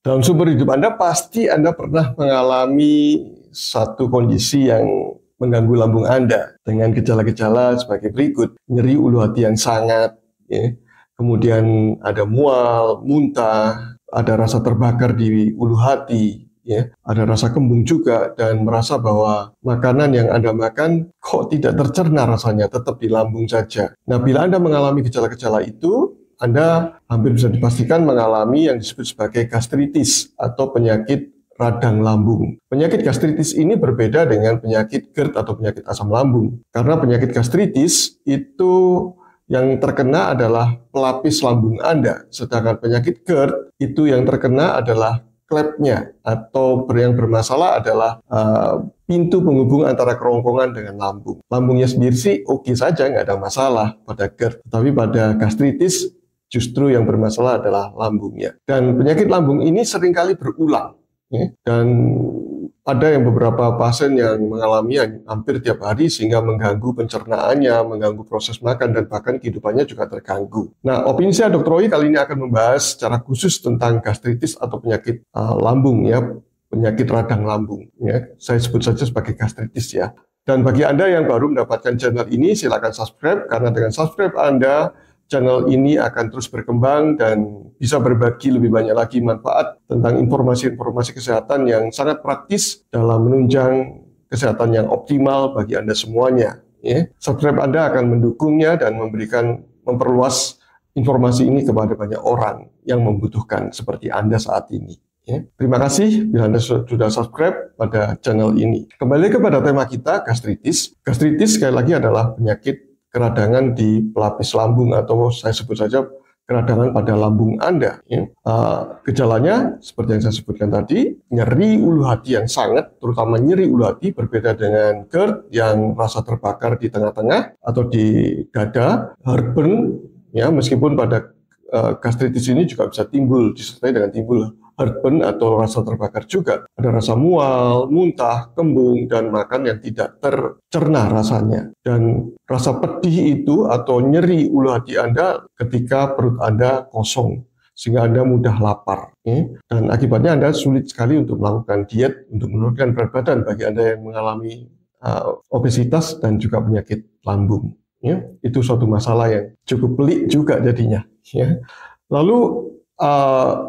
Dalam sumber hidup Anda pasti Anda pernah mengalami satu kondisi yang mengganggu lambung Anda dengan gejala-gejala sebagai berikut. Nyeri ulu hati yang sangat, ya. Kemudian ada mual, muntah, ada rasa terbakar di ulu hati, ya. Ada rasa kembung juga, dan merasa bahwa makanan yang Anda makan kok tidak tercerna rasanya, tetap di lambung saja. Nah, bila Anda mengalami gejala-gejala itu, Anda hampir bisa dipastikan mengalami yang disebut sebagai gastritis atau penyakit radang lambung. Penyakit gastritis ini berbeda dengan penyakit GERD atau penyakit asam lambung. Karena penyakit gastritis itu yang terkena adalah pelapis lambung Anda, sedangkan penyakit GERD itu yang terkena adalah klepnya, atau yang bermasalah adalah pintu penghubung antara kerongkongan dengan lambung. Lambungnya sendiri sih oke saja, nggak ada masalah pada GERD, tapi pada gastritis justru yang bermasalah adalah lambungnya. Dan penyakit lambung ini seringkali berulang, ya. Dan ada yang beberapa pasien yang mengalami hampir tiap hari sehingga mengganggu pencernaannya, mengganggu proses makan, dan bahkan kehidupannya juga terganggu. Nah, opini saya Dr. Roy kali ini akan membahas secara khusus tentang gastritis atau penyakit lambung, ya, penyakit radang lambung, ya. Saya sebut saja sebagai gastritis, ya. Dan bagi Anda yang baru mendapatkan channel ini, silakan subscribe, karena dengan subscribe Anda, channel ini akan terus berkembang dan bisa berbagi lebih banyak lagi manfaat tentang informasi-informasi kesehatan yang sangat praktis dalam menunjang kesehatan yang optimal bagi Anda semuanya. Ya. Subscribe Anda akan mendukungnya dan memperluas informasi ini kepada banyak orang yang membutuhkan seperti Anda saat ini. Ya. Terima kasih bila Anda sudah subscribe pada channel ini. Kembali kepada tema kita, gastritis. Gastritis sekali lagi adalah penyakit keradangan di pelapis lambung, atau saya sebut saja keradangan pada lambung Anda. Ya. Gejalanya seperti yang saya sebutkan tadi, nyeri ulu hati yang sangat, terutama nyeri ulu hati, berbeda dengan GERD yang rasa terbakar di tengah-tengah atau di dada, heartburn, ya, meskipun pada gastritis ini juga bisa disertai dengan timbul heartburn atau rasa terbakar juga. Ada rasa mual, muntah, kembung, dan makan yang tidak tercerna rasanya. Dan rasa pedih itu atau nyeri ulu hati Anda ketika perut Anda kosong, sehingga Anda mudah lapar. Ya. Dan akibatnya Anda sulit sekali untuk melakukan diet, untuk menurunkan berat badan bagi Anda yang mengalami obesitas dan juga penyakit lambung. Ya. Itu suatu masalah yang cukup pelik juga jadinya. Ya. Lalu,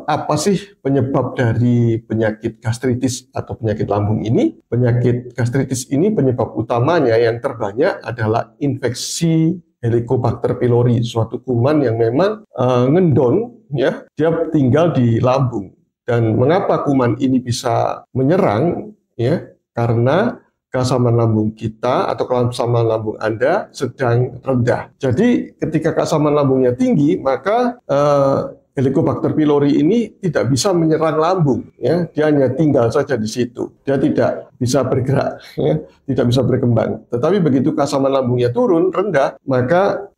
apa sih penyebab dari penyakit gastritis atau penyakit lambung ini? Penyakit gastritis ini penyebab utamanya yang terbanyak adalah infeksi Helicobacter pylori, suatu kuman yang memang ngendon, ya, dia tinggal di lambung. Dan mengapa kuman ini bisa menyerang? Ya, karena keasaman lambung kita atau keasaman lambung Anda sedang rendah. Jadi ketika keasaman lambungnya tinggi, maka Helicobacter pylori ini tidak bisa menyerang lambung, ya. Dia hanya tinggal saja di situ. Dia tidak bisa bergerak, ya, tidak bisa berkembang. Tetapi begitu keasaman lambungnya turun, rendah, maka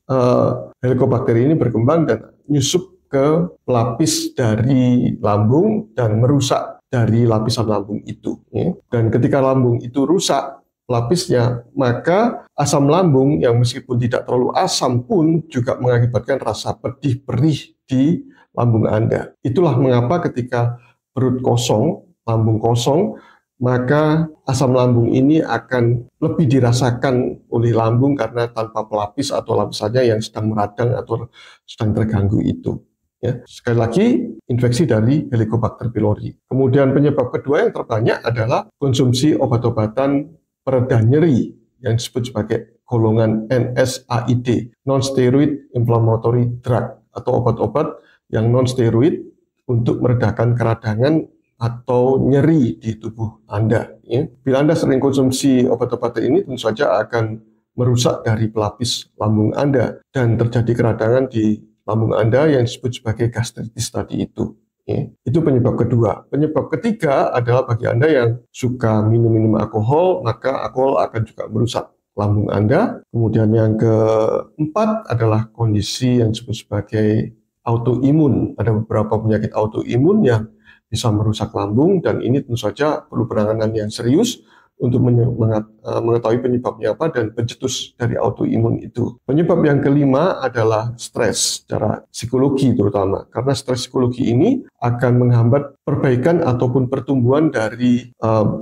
Helicobacter ini berkembang dan nyusup ke pelapis dari lambung dan merusak dari lapisan lambung itu. Ya. Dan ketika lambung itu rusak lapisnya, maka asam lambung yang meskipun tidak terlalu asam pun juga mengakibatkan rasa pedih perih di lambung Anda. Itulah mengapa ketika perut kosong, lambung kosong, maka asam lambung ini akan lebih dirasakan oleh lambung karena tanpa pelapis atau lapisannya yang sedang meradang atau sedang terganggu itu. Ya. Sekali lagi, infeksi dari Helicobacter pylori. Kemudian penyebab kedua yang terbanyak adalah konsumsi obat-obatan pereda nyeri yang disebut sebagai golongan NSAID, non-steroid inflammatory drug, atau obat-obat yang non-steroid untuk meredakan keradangan atau nyeri di tubuh Anda. Ya. Bila Anda sering konsumsi obat-obatan ini, tentu saja akan merusak dari pelapis lambung Anda dan terjadi keradangan di lambung Anda yang disebut sebagai gastritis tadi itu. Ya. Itu penyebab kedua. Penyebab ketiga adalah bagi Anda yang suka minum-minum alkohol, maka alkohol akan juga merusak lambung Anda. Kemudian yang keempat adalah kondisi yang disebut sebagai autoimun. Ada beberapa penyakit autoimun yang bisa merusak lambung, dan ini tentu saja perlu penanganan yang serius untuk mengetahui penyebabnya apa dan pencetus dari autoimun itu. Penyebab yang kelima adalah stres secara psikologi terutama, karena stres psikologi ini akan menghambat perbaikan ataupun pertumbuhan dari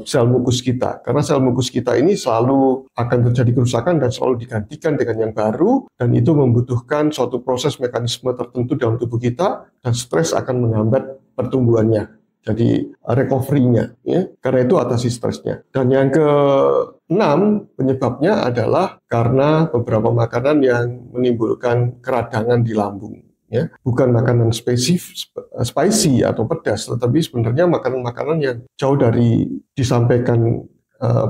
sel mukus kita. Karena sel mukus kita ini selalu akan terjadi kerusakan dan selalu digantikan dengan yang baru, dan itu membutuhkan suatu proses mekanisme tertentu dalam tubuh kita, dan stres akan menghambat pertumbuhannya. Jadi recovery-nya, ya. Karena itu atasi stresnya. Dan yang keenam penyebabnya adalah karena beberapa makanan yang menimbulkan keradangan di lambung. Ya. Bukan makanan spicy atau pedas, tetapi sebenarnya makanan-makanan yang jauh dari disampaikan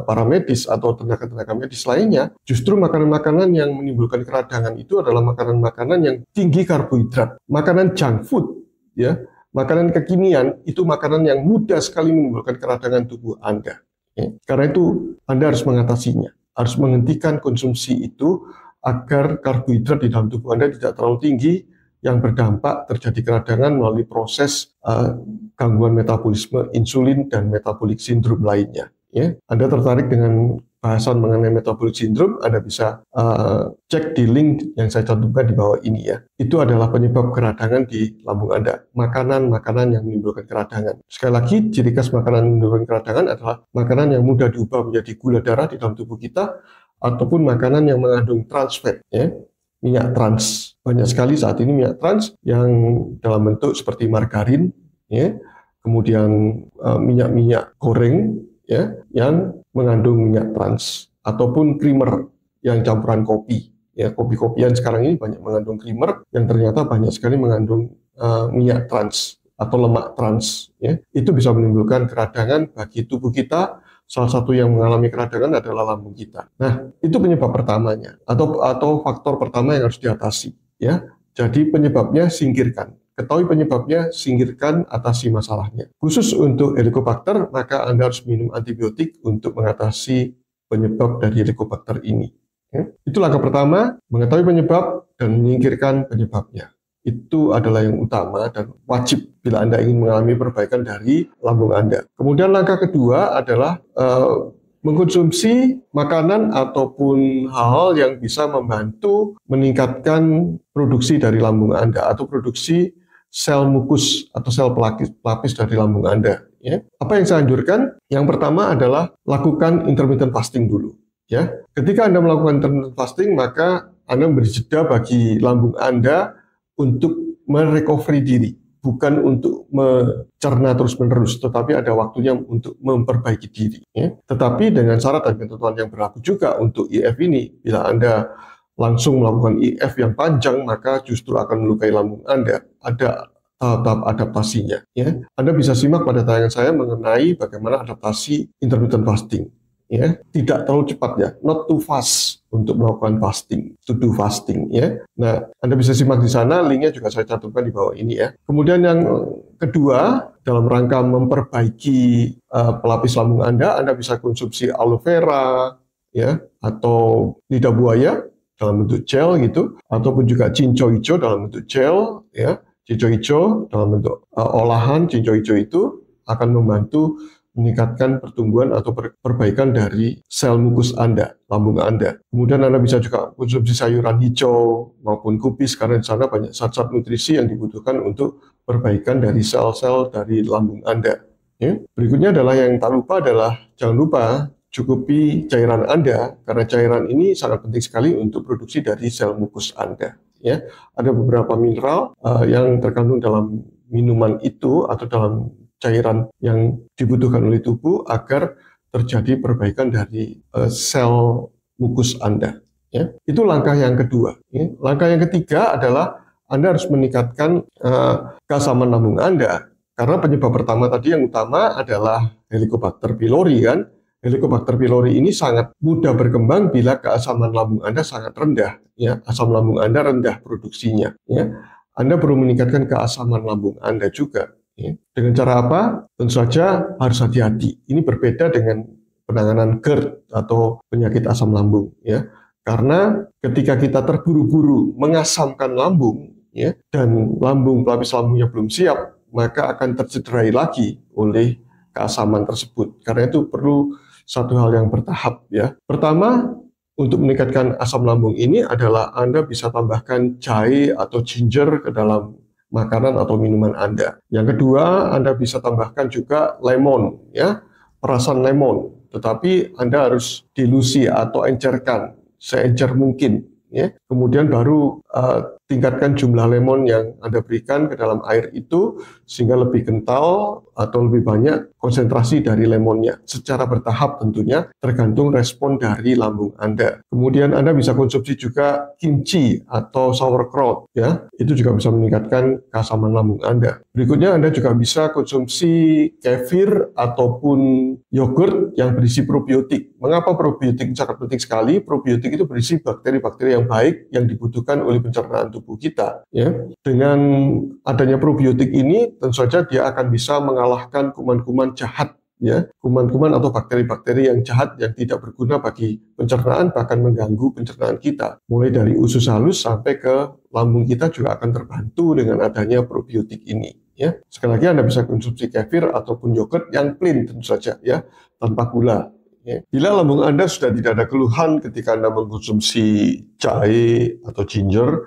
para medis atau tenaga-tenaga medis lainnya. Justru makanan-makanan yang menimbulkan keradangan itu adalah makanan-makanan yang tinggi karbohidrat, makanan junk food, ya. Makanan kekinian itu makanan yang mudah sekali menimbulkan keradangan tubuh Anda. Ya. Karena itu Anda harus mengatasinya, harus menghentikan konsumsi itu agar karbohidrat di dalam tubuh Anda tidak terlalu tinggi yang berdampak terjadi keradangan melalui proses gangguan metabolisme insulin dan metabolic syndrome lainnya. Ya. Anda tertarik dengan bahasan mengenai metabolic syndrome, Anda bisa cek di link yang saya cantumkan di bawah ini ya. Itu adalah penyebab keradangan di lambung Anda. Makanan-makanan yang menimbulkan keradangan. Sekali lagi, ciri khas makanan yang menimbulkan keradangan adalah makanan yang mudah diubah menjadi gula darah di dalam tubuh kita, ataupun makanan yang mengandung trans fat, ya. Minyak trans. Banyak sekali saat ini minyak trans yang dalam bentuk seperti margarin, ya. Kemudian minyak-minyak goreng, ya, yang mengandung minyak trans, ataupun creamer yang campuran kopi. Ya, kopi-kopian sekarang ini banyak mengandung creamer yang ternyata banyak sekali mengandung minyak trans atau lemak trans. Ya. Itu bisa menimbulkan keradangan bagi tubuh kita. Salah satu yang mengalami keradangan adalah lambung kita. Nah, itu penyebab pertamanya atau faktor pertama yang harus diatasi. Ya, jadi penyebabnya singkirkan. Ketahui penyebabnya, singkirkan, atasi masalahnya. Khusus untuk Helicobacter, maka Anda harus minum antibiotik untuk mengatasi penyebab dari Helicobacter ini. Ya. Itu langkah pertama, mengetahui penyebab dan menyingkirkan penyebabnya. Itu adalah yang utama dan wajib bila Anda ingin mengalami perbaikan dari lambung Anda. Kemudian langkah kedua adalah mengkonsumsi makanan ataupun hal-hal yang bisa membantu meningkatkan produksi dari lambung Anda atau produksi sel mukus atau sel pelapis dari lambung Anda. Ya. Apa yang saya anjurkan? Yang pertama adalah lakukan intermittent fasting dulu. Ya. Ketika Anda melakukan intermittent fasting, maka Anda memberi jeda bagi lambung Anda untuk merecovery diri. Bukan untuk mencerna terus-menerus, tetapi ada waktunya untuk memperbaiki diri. Ya. Tetapi dengan syarat dan ketentuan yang berlaku juga untuk IF ini, bila Anda langsung melakukan IF yang panjang, maka justru akan melukai lambung Anda. Ada tahap-tahap adaptasinya. Ya. Anda bisa simak pada tayangan saya mengenai bagaimana adaptasi intermittent fasting. Ya. Tidak terlalu cepat ya, not too fast untuk melakukan fasting, to do fasting. Ya. Nah, Anda bisa simak di sana, linknya juga saya cantumkan di bawah ini ya. Kemudian yang kedua, dalam rangka memperbaiki pelapis lambung Anda bisa konsumsi aloe vera, ya, atau lidah buaya dalam bentuk gel gitu, ataupun juga cinco hijau dalam bentuk gel, ya. Cinco hijau dalam bentuk olahan cinco hijau itu akan membantu meningkatkan pertumbuhan atau perbaikan dari sel mukus Anda, lambung Anda. Kemudian Anda bisa juga konsumsi sayuran hijau maupun kubis karena di sana banyak zat-zat nutrisi yang dibutuhkan untuk perbaikan dari sel-sel dari lambung Anda. Ya. Berikutnya adalah yang tak lupa adalah jangan lupa cukupi cairan Anda karena cairan ini sangat penting sekali untuk produksi dari sel mukus Anda. Ya. Ada beberapa mineral yang terkandung dalam minuman itu atau dalam cairan yang dibutuhkan oleh tubuh agar terjadi perbaikan dari sel mukus Anda. Ya. Itu langkah yang kedua. Ya. Langkah yang ketiga adalah Anda harus meningkatkan keasaman lambung Anda. Karena penyebab pertama tadi yang utama adalah Helicobacter pylori kan. Helicobacter pylori ini sangat mudah berkembang bila keasaman lambung Anda sangat rendah. Ya. Asam lambung Anda rendah produksinya. Ya. Anda perlu meningkatkan keasaman lambung Anda juga. Ya. Dengan cara apa? Tentu saja harus hati-hati. Ini berbeda dengan penanganan GERD atau penyakit asam lambung, ya. Karena ketika kita terburu-buru mengasamkan lambung, ya, dan pelapis lambungnya belum siap, maka akan tercederai lagi oleh keasaman tersebut. Karena itu perlu satu hal yang bertahap ya. Pertama, untuk meningkatkan asam lambung ini adalah Anda bisa tambahkan jahe atau ginger ke dalam makanan atau minuman Anda. Yang kedua, Anda bisa tambahkan juga lemon ya, perasan lemon. Tetapi Anda harus dilusi atau encerkan seencer mungkin ya. Kemudian baru tingkatkan jumlah lemon yang Anda berikan ke dalam air itu sehingga lebih kental atau lebih banyak konsentrasi dari lemonnya. Secara bertahap tentunya tergantung respon dari lambung Anda. Kemudian Anda bisa konsumsi juga kimchi atau sauerkraut ya. Itu juga bisa meningkatkan keasaman lambung Anda. Berikutnya Anda juga bisa konsumsi kefir ataupun yogurt yang berisi probiotik. Mengapa probiotik sangat penting sekali? Probiotik itu berisi bakteri-bakteri yang baik yang dibutuhkan oleh pencernaan tubuh kita ya. Dengan adanya probiotik ini tentu saja dia akan bisa mengalahkan kuman-kuman jahat ya, kuman-kuman atau bakteri-bakteri yang jahat yang tidak berguna bagi pencernaan, bahkan mengganggu pencernaan kita. Mulai dari usus halus sampai ke lambung kita juga akan terbantu dengan adanya probiotik ini ya. Sekali lagi Anda bisa konsumsi kefir ataupun yogurt yang plain tentu saja ya, tanpa gula. Bila lambung Anda sudah tidak ada keluhan ketika Anda mengkonsumsi jahe atau ginger,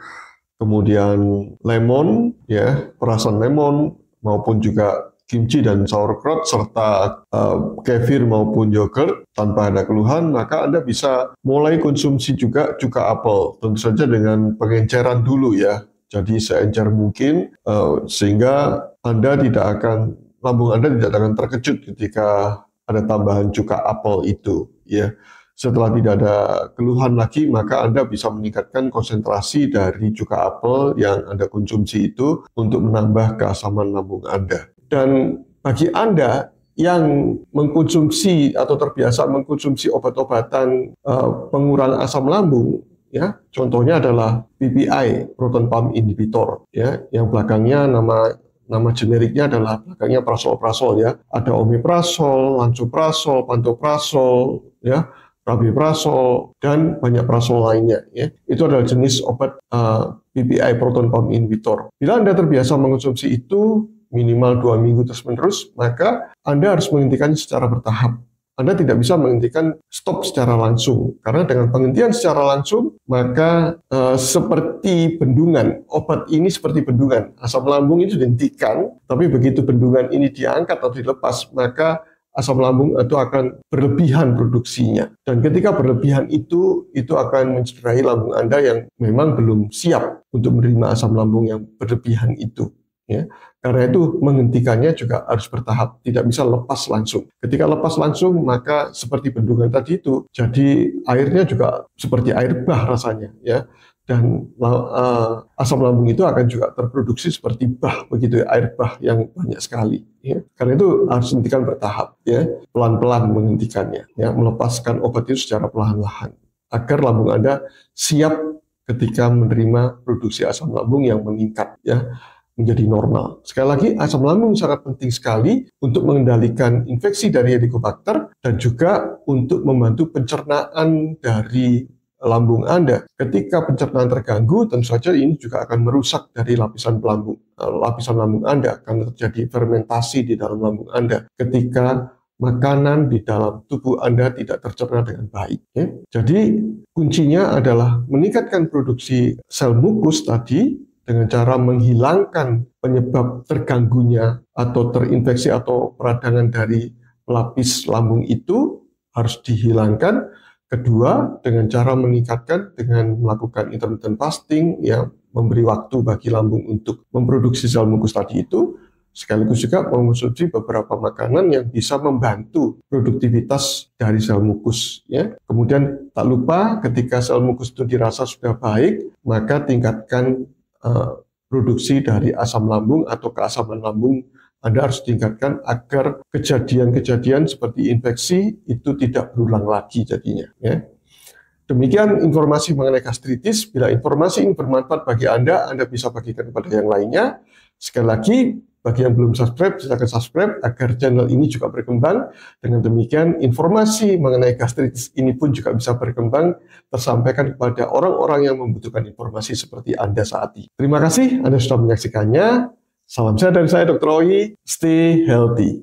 kemudian lemon, ya, perasan lemon, maupun juga kimchi dan sauerkraut, serta kefir maupun yogurt tanpa ada keluhan, maka Anda bisa mulai konsumsi juga cuka apel. Tentu saja dengan pengenceran dulu ya, jadi seencer mungkin, sehingga lambung Anda tidak akan terkejut ketika ada tambahan cuka apel itu ya. Setelah tidak ada keluhan lagi, maka Anda bisa meningkatkan konsentrasi dari cuka apel yang Anda konsumsi itu untuk menambah keasaman lambung Anda. Dan bagi Anda yang mengkonsumsi atau terbiasa mengkonsumsi obat-obatan pengurang asam lambung ya, contohnya adalah PPI, proton pump inhibitor ya, yang belakangnya nama generiknya adalah belakangnya prasol ya. Ada omeprazol, lansoprazol, pantoprazol, ya, rabeprazol, dan banyak prasol lainnya. Ya. Itu adalah jenis obat PPI, proton pump inhibitor. Bila Anda terbiasa mengkonsumsi itu minimal 2 minggu terus-menerus, maka Anda harus menghentikannya secara bertahap. Anda tidak bisa menghentikan stop secara langsung. Karena dengan penghentian secara langsung, maka seperti bendungan, obat ini seperti bendungan. Asam lambung itu dihentikan, tapi begitu bendungan ini diangkat atau dilepas, maka asam lambung itu akan berlebihan produksinya. Dan ketika berlebihan itu akan mencederai lambung Anda yang memang belum siap untuk menerima asam lambung yang berlebihan itu. Ya, karena itu menghentikannya juga harus bertahap, tidak bisa lepas langsung. Ketika lepas langsung, maka seperti bendungan tadi itu, jadi airnya juga seperti air bah rasanya, ya. Dan asam lambung itu akan juga terproduksi seperti bah, begitu ya, air bah yang banyak sekali. Ya. Karena itu harus hentikan bertahap, ya, pelan-pelan menghentikannya, ya, melepaskan obat itu secara perlahan-lahan, agar lambung Anda siap ketika menerima produksi asam lambung yang meningkat, ya, menjadi normal. Sekali lagi, asam lambung sangat penting sekali untuk mengendalikan infeksi dari Helicobacter dan juga untuk membantu pencernaan dari lambung Anda. Ketika pencernaan terganggu, tentu saja ini juga akan merusak dari lapisan lambung Anda, akan terjadi fermentasi di dalam lambung Anda ketika makanan di dalam tubuh Anda tidak tercerna dengan baik. Ya. Jadi kuncinya adalah meningkatkan produksi sel mukus tadi, dengan cara menghilangkan penyebab terganggunya atau terinfeksi atau peradangan dari pelapis lambung itu harus dihilangkan. Kedua, dengan cara meningkatkan dengan melakukan intermittent fasting yang memberi waktu bagi lambung untuk memproduksi sel mukus tadi itu, sekaligus juga mengonsumsi beberapa makanan yang bisa membantu produktivitas dari sel mukus. Ya. Kemudian tak lupa ketika sel mukus itu dirasa sudah baik, maka tingkatkan produksi dari asam lambung atau keasaman lambung Anda harus tingkatkan agar kejadian-kejadian seperti infeksi itu tidak berulang lagi jadinya. Ya. Demikian informasi mengenai gastritis. Bila informasi ini bermanfaat bagi Anda bisa bagikan kepada yang lainnya. Sekali lagi, bagi yang belum subscribe, silakan subscribe agar channel ini juga berkembang. Dengan demikian, informasi mengenai gastritis ini pun juga bisa berkembang, tersampaikan kepada orang-orang yang membutuhkan informasi seperti Anda saat ini. Terima kasih Anda sudah menyaksikannya. Salam sehat dari saya, Dr. Oyi. Stay healthy.